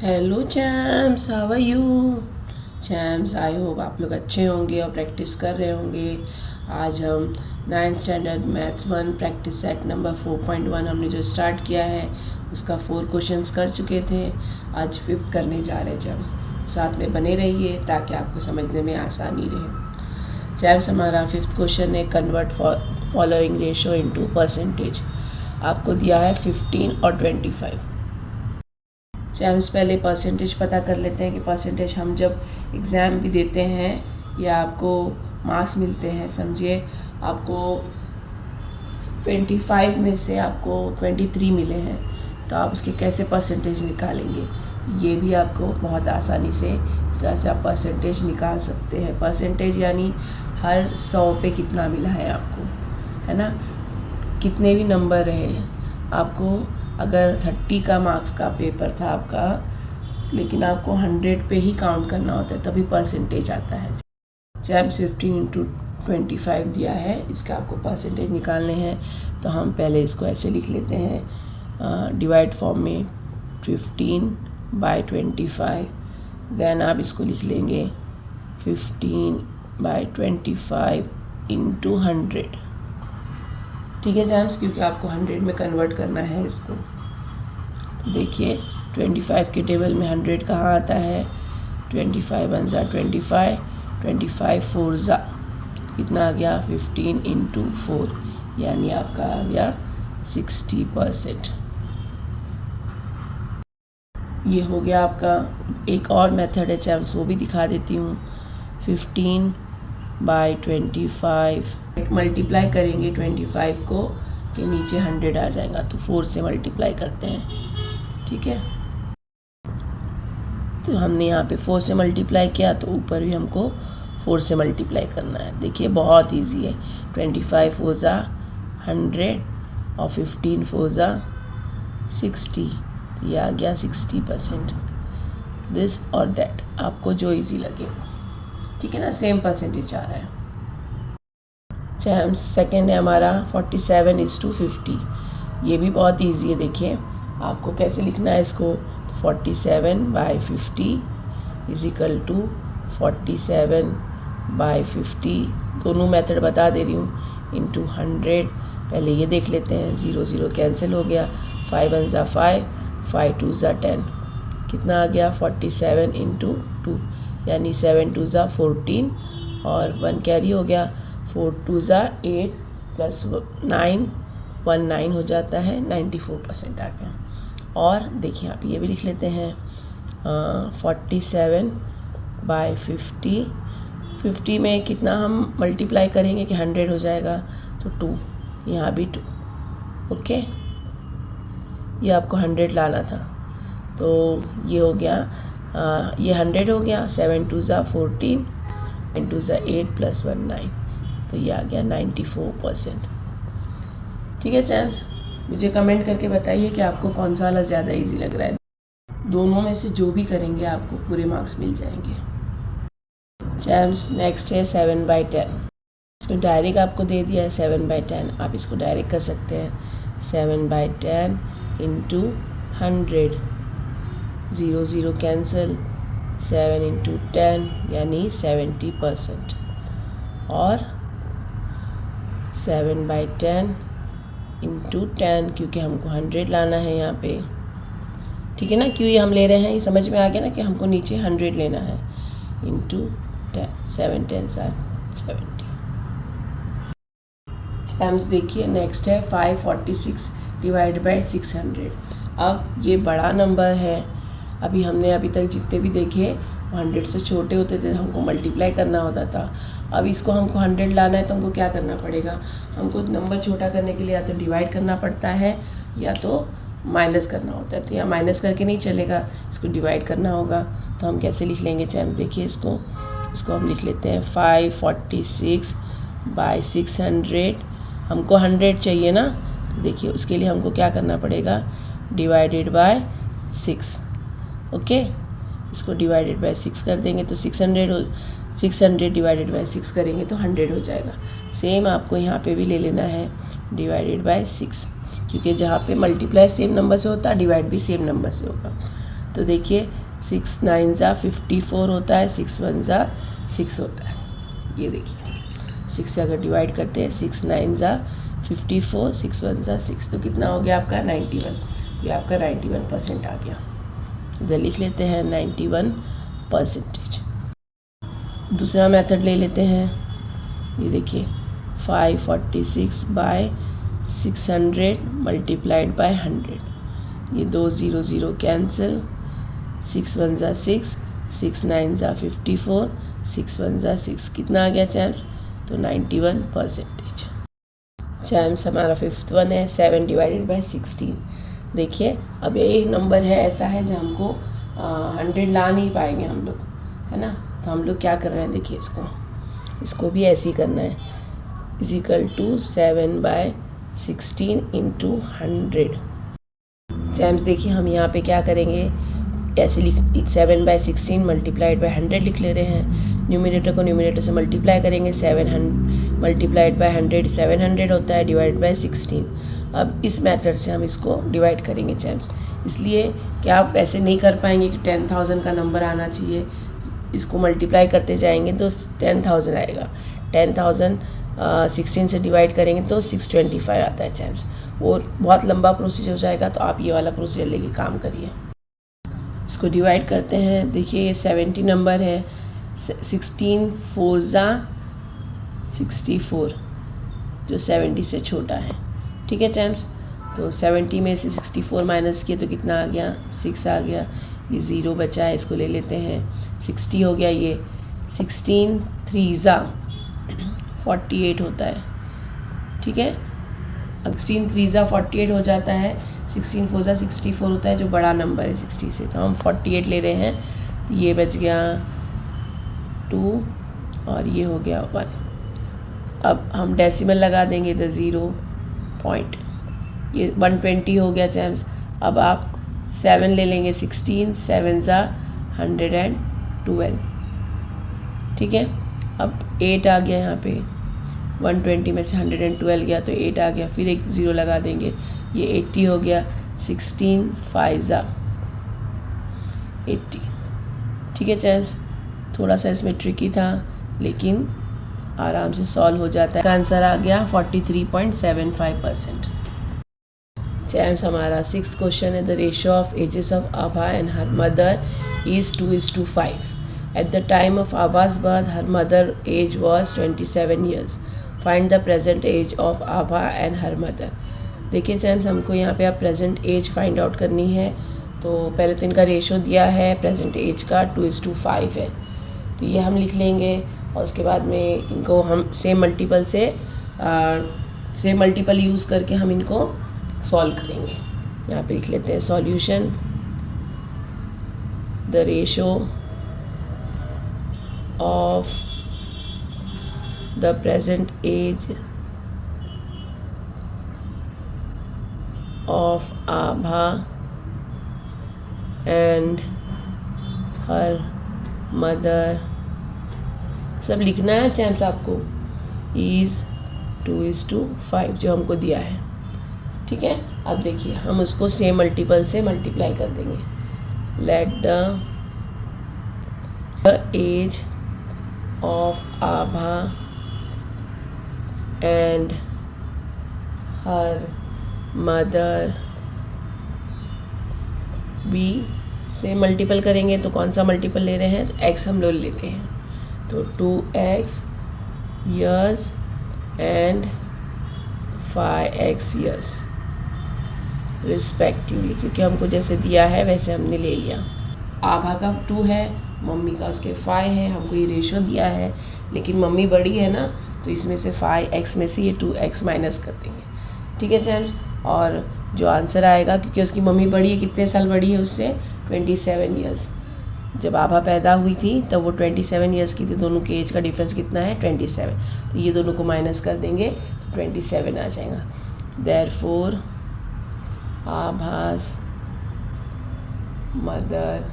Hello champs, how are you champs? I hope आप लोग अच्छे होंगे और प्रैक्टिस कर रहे होंगे। आज हम 9th standard maths 1 practice set number 4.1 हमने जो स्टार्ट किया है उसका 4 क्वेश्चंस कर चुके थे। आज 5th करने जा रहे हैं चैम्स। साथ में बने रहिए ताकि आपको समझने में आसानी रहे। चैम्स, हमारा 5th क्वेश्चन है convert following ratio into percentage. आपको दिया है 15 और 25। चैम्स, पहले परसेंटेज पता कर लेते हैं कि परसेंटेज हम जब एग्ज़ाम भी देते हैं या आपको मार्क्स मिलते हैं, समझिए आपको 25 में से आपको 23 मिले हैं तो आप उसके कैसे परसेंटेज निकालेंगे। ये भी आपको बहुत आसानी से इस तरह से आप परसेंटेज निकाल सकते हैं। परसेंटेज यानी हर 100 पे कितना मिला है आपको, है ना। कितने भी नंबर रहे, आपको अगर 30 का मार्क्स का पेपर था आपका, लेकिन आपको 100 पे ही काउंट करना होता है तभी परसेंटेज आता है। चैम्स 15 इंटू 25 दिया है, इसका आपको परसेंटेज निकालने हैं तो हम पहले इसको ऐसे लिख लेते हैं डिवाइड फॉर्म में 15/25। देन आप इसको लिख लेंगे 15/25 इंटू 100। ठीक है चैम्स, क्योंकि आपको 100 में कन्वर्ट करना है इसको। तो देखिए 25 के टेबल में 100 कहाँ आता है। 25 1 ज़ा 25, 25 4 ज़ा कितना आ गया 15 इंटू 4, यानी आपका आ गया 60%। ये हो गया आपका। एक और मेथड है चैम्स, वो भी दिखा देती हूँ। 15/25 मल्टीप्लाई करेंगे 25 को के नीचे 100 आ जाएगा तो 4 से मल्टीप्लाई करते हैं। ठीक है, तो हमने यहाँ पे 4 से मल्टीप्लाई किया तो ऊपर भी हमको 4 से मल्टीप्लाई करना है। देखिए बहुत इजी है। 25 4 ज़ा 100 और 15 4 ज़ा 60, ये आ गया 60%। दिस और दैट, आपको जो इजी लगे। ठीक है ना, सेम परसेंटेज आ रहा है। चैम्स, सेकेंड है हमारा 47:50। ये भी बहुत इजी है। देखिए आपको कैसे लिखना है इसको। 47/50 इज इक्वल टू 47/50, दोनों मेथड बता दे रही हूँ, इंटू 100। पहले ये देख लेते हैं, 0 0 कैंसिल हो गया। 5 1 ज़ा 5, 5 2 ज़ा 10, कितना आ गया 47 इंटू 2, यानी 7 2 ज़ा 14 और 1 कैरी हो गया। 4 2 ज़ा 8 प्लस 9 19 हो जाता है। 94% आ गया। और देखिए आप ये भी लिख लेते हैं 47/50। 50 में कितना हम मल्टीप्लाई करेंगे कि 100 हो जाएगा, तो 2, यहाँ भी 2। ओके, ये आपको 100 लाना था तो ये हो गया ये 100 हो गया। 7 2 ज़ा 14, 9 2 ज़ा 8 प्लस 1 9, तो ये आ गया 94%। ठीक है चैम्स, मुझे कमेंट करके बताइए कि आपको कौन सा वाला ज़्यादा इजी लग रहा है। दोनों में से जो भी करेंगे आपको पूरे मार्क्स मिल जाएंगे। चैम्स, नेक्स्ट है 7/10। इसमें डायरेक्ट आपको दे दिया है 7/10, आप इसको डायरेक्ट कर सकते हैं। 7/10 इंटू 100, 0 0 कैंसिल, 7 इंटू 10 यानी 70%। और 7/10 इंटू 10, क्योंकि हमको 100 लाना है यहाँ पे। ठीक है ना, क्यों ये हम ले रहे हैं, ये समझ में आ गया ना कि हमको नीचे 100 लेना है। इंटू 10, 7 10 70। चैम्स, देखिए नेक्स्ट है 546 डिवाइड बाई 600। अब ये बड़ा नंबर है। अभी तक जितने भी देखे 100 से छोटे होते थे, हमको मल्टीप्लाई करना होता था। अब इसको हमको 100 लाना है तो हमको क्या करना पड़ेगा, हमको नंबर छोटा करने के लिए या तो डिवाइड करना पड़ता है या तो माइनस करना होता है। तो या माइनस करके नहीं चलेगा, इसको डिवाइड करना होगा। तो हम कैसे लिख लेंगे चैम्स, देखिए इसको हम लिख लेते हैं 546/600। हमको 100 चाहिए ना, तो देखिए उसके लिए हमको क्या करना पड़ेगा, डिवाइडेड बाय 6। ओके, इसको डिवाइडेड बाय 6 कर देंगे तो 600 डिवाइडेड बाय 6 करेंगे तो 100 हो जाएगा। सेम आपको यहाँ पे भी ले लेना है डिवाइडेड बाय 6, क्योंकि जहाँ पे मल्टीप्लाई सेम नंबर से होता है डिवाइड भी सेम नंबर से होगा। तो देखिए 6 9 ज़ा 54 होता है, 6 1 ज़ा 6 होता है। ये देखिए 6 से अगर डिवाइड करते हैं 6 9 ज़ा 54, 6 1 ज़ा 6, तो कितना हो गया आपका 91। तो ये आपका 91% आ गया। इधर लिख लेते हैं 91%। दूसरा मेथड ले लेते हैं। ये देखिए 546 बाय 600 मल्टीप्लाइड बाय 100। ये 2 0 0 कैंसिल, 6 1 ज़ा 6, 6 9 ज़ा 54, 6 1 ज़ा 6, कितना आ गया चैम्स? तो 91%। चैम्स हमारा 5th वन है 7 डिवाइडेड बाय 16। देखिए अब एक नंबर है ऐसा है जो हमको 100 ला नहीं पाएंगे हम लोग, है ना। तो हम लोग क्या कर रहे हैं, देखिए इसको भी ऐसे ही करना है, equal to 7 by 16 into 100। Champs देखिए हम यहाँ पे क्या करेंगे, ऐसे लिख 7 बाय 16 मल्टीप्लाइड बाय 100 लिख ले रहे हैं। न्यूमिनेटर को न्यूमिनेटर से मल्टीप्लाई करेंगे, 700 मल्टीप्लाइड बाय 100 700 होता है, डिवाइड बाय 16। अब इस मेथड से हम इसको डिवाइड करेंगे चैम्स, इसलिए कि आप ऐसे नहीं कर पाएंगे कि 10,000 का नंबर आना चाहिए। इसको मल्टीप्लाई करते जाएंगे तो 10,000 आएगा, 10,000 16 से डिवाइड करेंगे तो 625 आता है चैम्स। और बहुत लंबा प्रोसीजर हो जाएगा, तो आप ये वाला प्रोसीजर लेके काम करिए। इसको डिवाइड करते हैं। देखिए ये 70 नंबर है, 16 4 ज़ा 64 जो 70 से छोटा है, ठीक है चैम्स। तो 70 में से 64 माइनस किए तो कितना आ गया, 6 आ गया। ये 0 बचा है, इसको ले लेते हैं, 60 हो गया। ये 16 3 ज़ा 48 होता है, ठीक है। 16 3 ज़ा 48 हो जाता है, 16 4 ज़ा 64 होता है जो बड़ा नंबर है 60 से, तो हम 48 ले रहे हैं। तो ये बच गया 2 और ये हो गया 1। अब हम डेसिमल लगा देंगे इधर 0 पॉइंट, ये 120 हो गया चैम्स। अब आप 7 ले लेंगे, 16 7 ज़ा 112, ठीक है। अब 8 आ गया यहाँ पे, 120 में से 112 गया तो 8 आ गया, फिर एक 0 लगा देंगे, ये 80 हो गया। 16 5 ज़ा 80, ठीक है चैम्स। थोड़ा सा इसमें ट्रिकी था लेकिन आराम से सॉल्व हो जाता है। आंसर आ गया 43.75%। चैम्स हमारा 6th क्वेश्चन है, the ratio of ages of Abha and her mother is 2:5। At the time of Abha's birth, her mother age was 27 years. Find the present age of Abha and her mother. देखिए चैम्स हमको यहाँ पे आप present as find out करनी है। तो पहले तो इनका रेशो दिया है प्रेजेंट एज का 2:5 है, तो ये हम लिख लेंगे। और उसके बाद में इनको हम सेम मल्टीपल यूज़ करके हम इनको सॉल्व करेंगे। यहाँ पे लिख लेते हैं solution, the ratio of the present age of Abha and her mother, सब लिखना है चैम्स आपको, is 2:5 जो हमको दिया है, ठीक है। अब देखिए हम उसको सेम मल्टीपल से मल्टीप्लाई कर देंगे। Let the age of Abha and her mother भी से मल्टीपल करेंगे तो कौन सा मल्टीपल ले रहे हैं, तो x हम लोग लेते हैं, तो 2x years and 5x years respectively, क्योंकि हमको जैसे दिया है वैसे हमने ले लिया। आभा का 2 है, मम्मी का उसके 5 है, हमको ये रेशो दिया है, लेकिन मम्मी बड़ी है ना, तो इसमें से 5x में से ये 2x माइनस कर देंगे, ठीक है चैम्स। और जो आंसर आएगा, क्योंकि उसकी मम्मी बड़ी है, कितने साल बड़ी है उससे, 27 ईयर्स। जब आभा पैदा हुई थी तब वो 27 ईयर्स की थी, दोनों के एज का डिफरेंस कितना है 27, तो ये दोनों को माइनस कर देंगे तो 27 आ जाएगा। देयरफॉर आभास मदर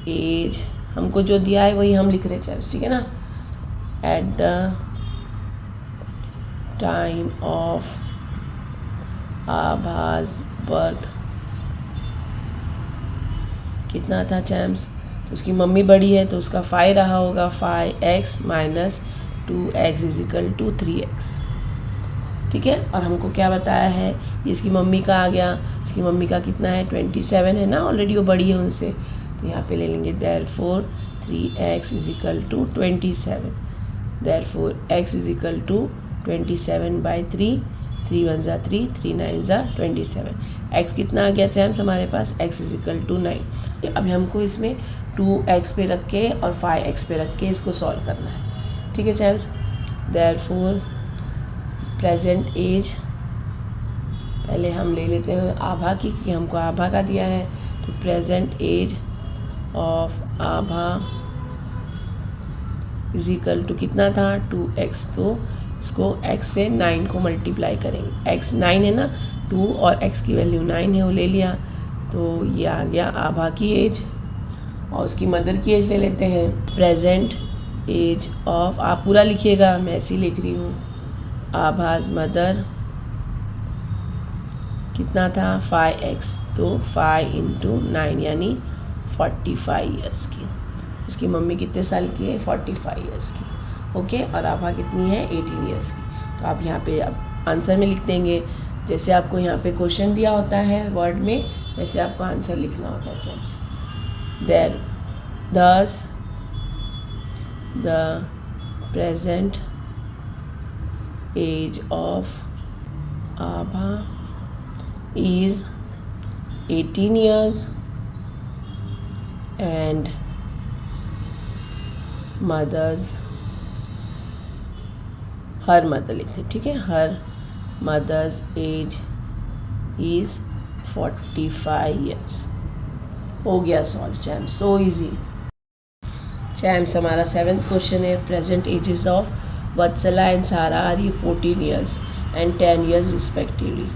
एज, हमको जो दिया है वही हम लिख रहे हैं, ठीक है ना। एट द टाइम ऑफ आभास बर्थ कितना था चैम्स, तो उसकी मम्मी बड़ी है तो उसका 5 रहा होगा, 5x minus 2x is equal to 3x। ठीक है, और हमको क्या बताया है, ये इसकी मम्मी का आ गया, इसकी मम्मी का कितना है 27 है ना, ऑलरेडी वो बड़ी है उनसे, तो यहाँ पे ले लेंगे therefore 3x is equal to 27, therefore x is equal to 27/3, 3 1 ज़ा 3, 3 9 ज़ा 27। x कितना आ गया चैम्स हमारे पास, x इज इक्वल टू 9। अभी हमको इसमें 2x पे रख के और 5x पे रख के इसको सॉल्व करना है। ठीक है चैम्स, देयरफॉर प्रेजेंट एज पहले हम ले लेते हैं आभा की, क्योंकि हमको आभा का दिया है, तो present age of Abha is equal to कितना था 2x, तो इसको x से 9 को मल्टीप्लाई करेंगे, x 9 है ना, 2 और x की वैल्यू 9 है, वो ले लिया, तो ये आ गया आभा की एज। और उसकी मदर की एज ले लेते हैं, प्रेजेंट एज ऑफ, आप पूरा लिखिएगा, मैं ऐसे ही लिख रही हूँ, आभाज मदर कितना था 5x, तो 5 × 9 यानी 45 ईयर्स की। उसकी मम्मी कितने साल की है, 45 ईयर्स की। ओके, और आभा कितनी है 18 ईयर्स की। तो आप यहाँ पे आप आंसर में लिख देंगे, जैसे आपको यहाँ पे क्वेश्चन दिया होता है वर्ड में, वैसे आपको आंसर लिखना होता है चैम्स। देयर दस the present age of Abha is 18 years and her mother लिखते, ठीक है, her mother's age is 45 years। हो गया सॉल्व चैम्स, सो इजी चैम्स। हमारा 7th क्वेश्चन है, present ages of Vatsala and सारा आर ये 14 ईयर्स एंड 10 ईयर्स रिस्पेक्टिवली।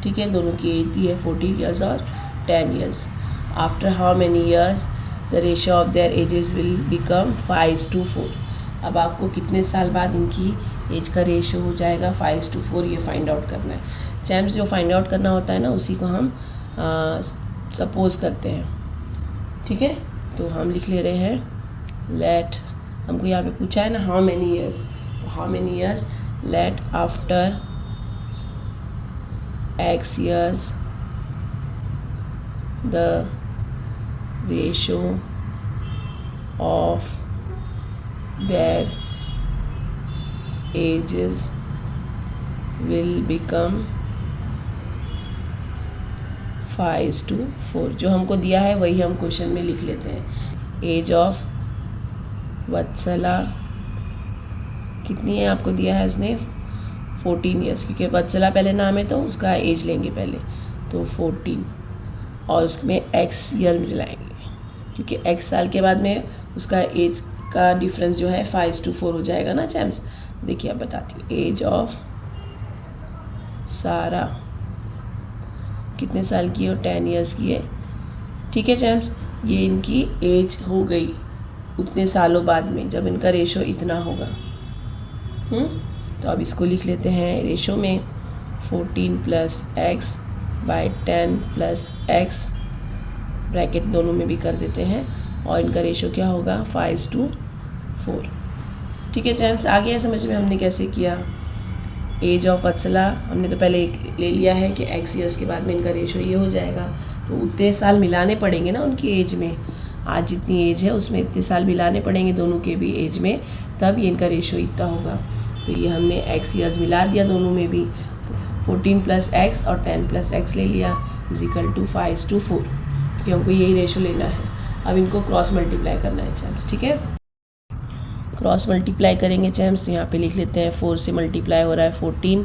ठीक है, दोनों की एज दी है 14 ईयर्स और 10 years. After how many years the ratio of their ages will become 5:4। अब आपको कितने साल बाद इनकी एज का रेशियो हो जाएगा 5:4, ये फाइंड आउट करना है चैम्स। जो फाइंड आउट करना होता है ना, उसी को हम सपोज करते हैं। ठीक है, तो हम लिख ले रहे हैं लेट, हमको यहाँ पे पूछा है ना हाउ मैनी ईयर्स, तो how many years, let after x years the ratio of their ages will become 5:4। जो हमको दिया है वही हम क्वेश्चन में लिख लेते हैं। एज ऑफ वत्सला कितनी है, आपको दिया है उसने 14 ईयर्स, क्योंकि वत्सला पहले नाम है तो उसका एज लेंगे पहले, तो 14 और उसमें x ईयर में मिलाएंगे, क्योंकि x साल के बाद में उसका एज का डिफरेंस जो है 5:4 हो जाएगा ना चैम्स। देखिए अब बताती हूँ, एज ऑफ सारा कितने साल की है, 10 ईयर्स की है। ठीक है चैम्स, ये इनकी एज हो गई उतने सालों बाद में, जब इनका रेशो इतना होगा। तो अब इसको लिख लेते हैं रेशो में, 14 + x / 10 + x, ब्रैकेट दोनों में भी कर देते हैं, और इनका रेशो क्या होगा 5:4। ठीक है चैम्स, आ गया समझ में हमने कैसे किया। एज ऑफ वत्सला हमने तो पहले एक ले लिया है कि x ईयर्स के बाद में इनका रेशो ये हो जाएगा, तो उतने साल मिलाने पड़ेंगे ना उनकी एज में, आज जितनी एज है उसमें इतने साल मिलाने पड़ेंगे दोनों के भी एज में, तब ये इनका रेशो इतना होगा। तो ये हमने x ईयर्स मिला दिया दोनों में भी, 14 + x और 10 + x ले लिया इज इक्वल टू 5:4, क्योंकि हमको यही रेशो लेना है। अब इनको क्रॉस मल्टीप्लाई करना है चैम्स। ठीक है, क्रॉस मल्टीप्लाई करेंगे चैम्स, तो यहाँ पे लिख लेते हैं 4 से मल्टीप्लाई हो रहा है 14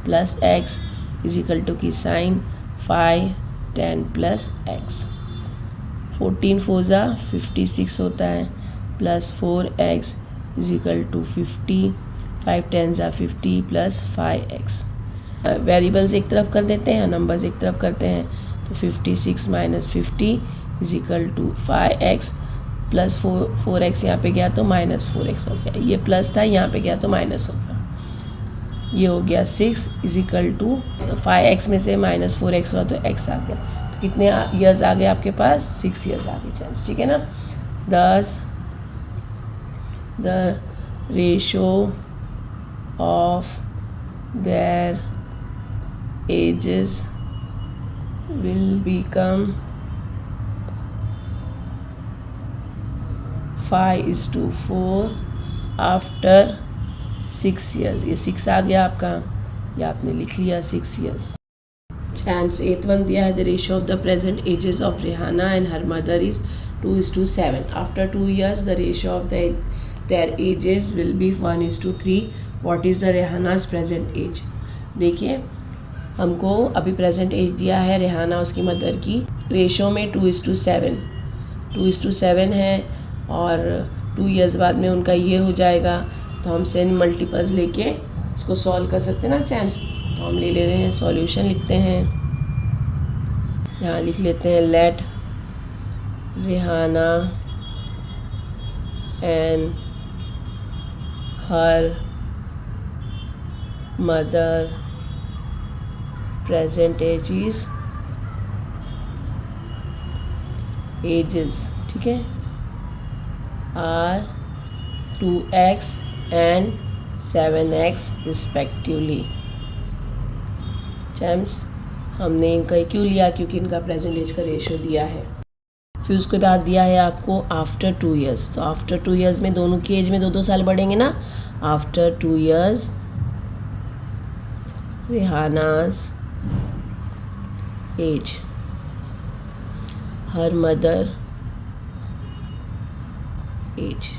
+ x इज इक्वल टू की साइन 5 10 + x, 14 4 ज़ा 56 होता है, plus 4x is equal to 50, 5 10 ज़ा 50 + 5x। वेरिएबल्स एक तरफ कर देते हैं, नंबर्स एक तरफ करते हैं, तो 56 - 50 is equal to 5x plus 4x यहाँ पे गया तो -4x हो गया, ये प्लस था यहाँ पे गया तो माइनस हो गया, ये हो गया 6 इज इक्वल टू 5x में से -4x हुआ तो x आ गया। तो कितने ईयर्स आ गए आपके पास? 6 ईयर्स आ गए चैम्स, ठीक है ना। दस the ratio of their ages will become 5:4 after 6 years. ये 6 आ गया आपका, ये आपने लिख लिया 6 ईयर्स। चैम्स 8th वन दिया है the ratio of the present ages of Rehana and her mother is 2:7। After 2 years the ratio of their ages will be 1:3। What is the Rehana's present age? देखिए हमको अभी प्रेजेंट एज दिया है रेहाना उसकी मदर की, ratio में 2:7 है और 2 ईयर्स बाद में उनका ये हो जाएगा। तो हम सेन मल्टीपल्स लेके इसको सॉल्व कर सकते हैं ना चैम्स। तो हम ले रहे हैं, सॉल्यूशन लिखते हैं, यहाँ लिख लेते हैं let Rehana and her mother present ages, ठीक है, are 2x and 7x respectively. चैम्स हमने इनका क्यों लिया? क्योंकि इनका प्रेजेंट एज का रेशियो दिया है। फिर उसके बाद दिया है आपको आफ्टर 2 ईयर्स। तो आफ्टर 2 ईयर्स में दोनों की एज में 2-2 साल बढ़ेंगे ना। After 2 years Rehana's age, her mother age.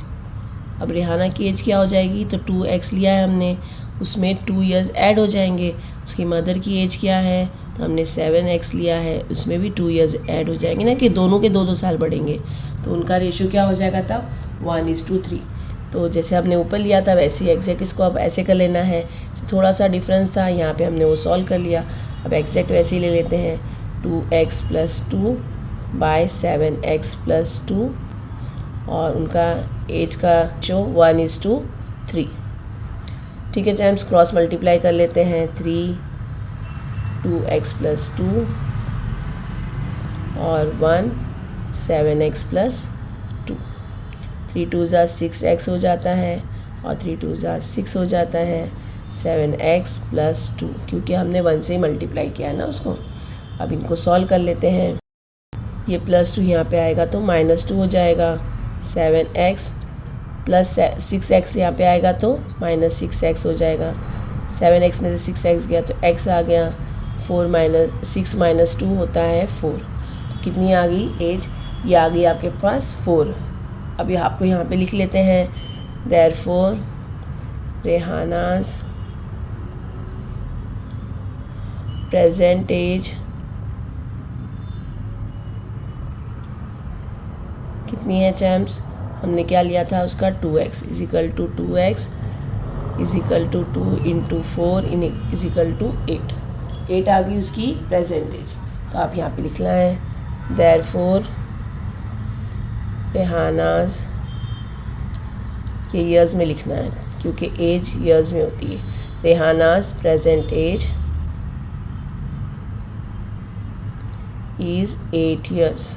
अब रेहाना की एज क्या हो जाएगी? तो 2x लिया है हमने, उसमें 2 ईयर्स ऐड हो जाएंगे। उसकी मदर की एज क्या है? तो हमने 7x लिया है, उसमें भी 2 ईयर्स ऐड हो जाएंगे ना, कि दोनों के 2-2 साल बढ़ेंगे। तो उनका रेशियो क्या हो जाएगा तब? 1:3। तो जैसे हमने ऊपर लिया था वैसे ही एग्जैक्ट इसको अब ऐसे कर लेना है। थोड़ा सा डिफरेंस था, यहाँ पे हमने वो सॉल्व कर लिया। अब एग्जैक्ट वैसे ही ले लेते हैं, 2x + 2 बाय 7x + 2 और उनका एज का जो 1:3। ठीक है चैम्स, क्रॉस मल्टीप्लाई कर लेते हैं। 2x + 2 और 1 7x + 2। 3 2 = 6x हो जाता है और 3 2 = 6 हो जाता है। 7x + 2, क्योंकि हमने 1 से ही मल्टीप्लाई किया है ना उसको। अब इनको सॉल्व कर लेते हैं। ये +2 यहाँ पे आएगा तो -2 हो जाएगा। 7x + 6x यहाँ पे आएगा तो -6x हो जाएगा। 7x में से 6x गया तो x आ गया। 6 - 2 होता है 4। तो कितनी आ गई एज? ये आ गई आपके पास 4। अभी आपको यहाँ पे लिख लेते हैं, देयरफॉर रेहानाज प्रेजेंट एज कितनी है चैम्स? हमने क्या लिया था उसका 2x = 2x = 2 × 4 = 8। 8 आ गई उसकी प्रेजेंट एज। तो आप यहाँ पे लिखना है, देयरफॉर रेहानाज, ये ईयर्स में लिखना है क्योंकि एज ईयर्स में होती है। रेहानाज प्रेजेंट एज इज़ 8 ईयर्स।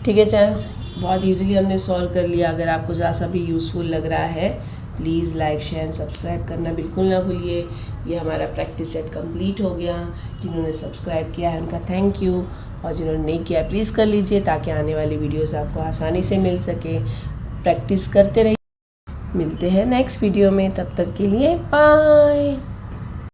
ठीक है चैम्स, बहुत इजीली हमने सॉल्व कर लिया। अगर आपको ज़रा सा भी यूज़फुल लग रहा है please like share and subscribe करना बिल्कुल ना भूलिए। ये हमारा प्रैक्टिस सेट कंप्लीट हो गया। जिन्होंने सब्सक्राइब किया है उनका थैंक यू, और जिन्होंने नहीं किया प्लीज़ कर लीजिए ताकि आने वाली वीडियोस आपको आसानी से मिल सके। प्रैक्टिस करते रहिए। मिलते हैं नेक्स्ट वीडियो में, तब तक के लिए बाय।